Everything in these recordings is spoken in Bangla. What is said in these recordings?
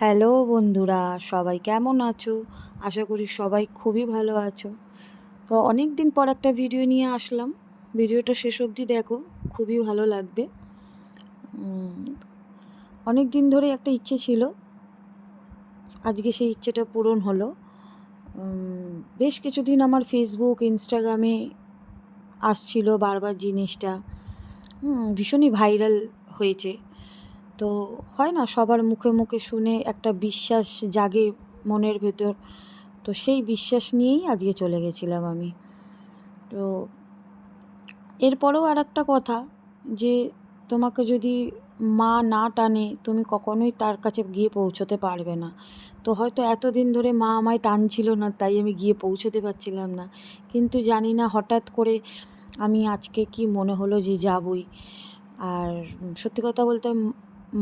হ্যালো বন্ধুরা, সবাই কেমন আছো? আশা করি সবাই খুবই ভালো আছো। তো অনেক দিন পর একটা ভিডিও নিয়ে আসলাম। ভিডিওটা শেষ অবধি দেখো, খুবই ভালো লাগবে। অনেক দিন ধরে একটা ইচ্ছে ছিল, আজকে সেই ইচ্ছেটা পূরণ হলো। বেশ কিছুদিন আমার ফেসবুক ইনস্টাগ্রামে আসছিল বারবার জিনিসটা, ভীষণই ভাইরাল হয়েছে। তো হয় না, সবার মুখে মুখে শুনে একটা বিশ্বাস জাগে মনের ভেতর। তো সেই বিশ্বাস নিয়েই আজকে চলে গেছিলাম আমি। তো এরপরেও আর একটা কথা, যে তোমাকে যদি মা না টানে তুমি কখনোই তার কাছে গিয়ে পৌঁছতে পারবে না। তো হয়তো এতদিন ধরে মা আমায় টানছিল না, তাই আমি গিয়ে পৌঁছতে পারছিলাম না। কিন্তু জানি না হঠাৎ করে আমি আজকে কি মনে হলো যে যাবই। আর সত্যি কথা বলতে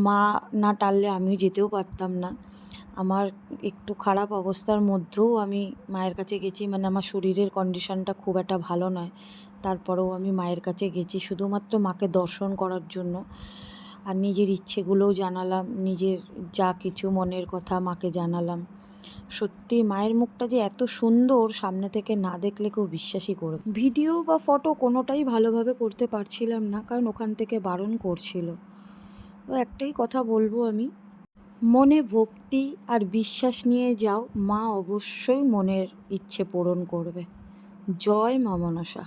মা না টানলে আমিও যেতেও পারতাম না। আমার একটু খারাপ অবস্থার মধ্যেও আমি মায়ের কাছে গেছি, মানে আমার শরীরের কন্ডিশনটা খুব একটা ভালো নয়, তারপরেও আমি মায়ের কাছে গেছি শুধুমাত্র মাকে দর্শন করার জন্য। আর নিজের ইচ্ছেগুলোও জানালাম, নিজের যা কিছু মনের কথা মাকে জানালাম। সত্যি মায়ের মুখটা যে এত সুন্দর, সামনে থেকে না দেখলে কেউ বিশ্বাসই করবে। ভিডিও বা ফটো কোনোটাই ভালোভাবে করতে পারছিলাম না, কারণ ওখান থেকে বারণ করছিল। তো একটাই কথা বলবো আমি, মনে ভক্তি আর বিশ্বাস নিয়ে যাও, মা অবশ্যই মনের ইচ্ছে পূরণ করবে। জয় মা মনসা।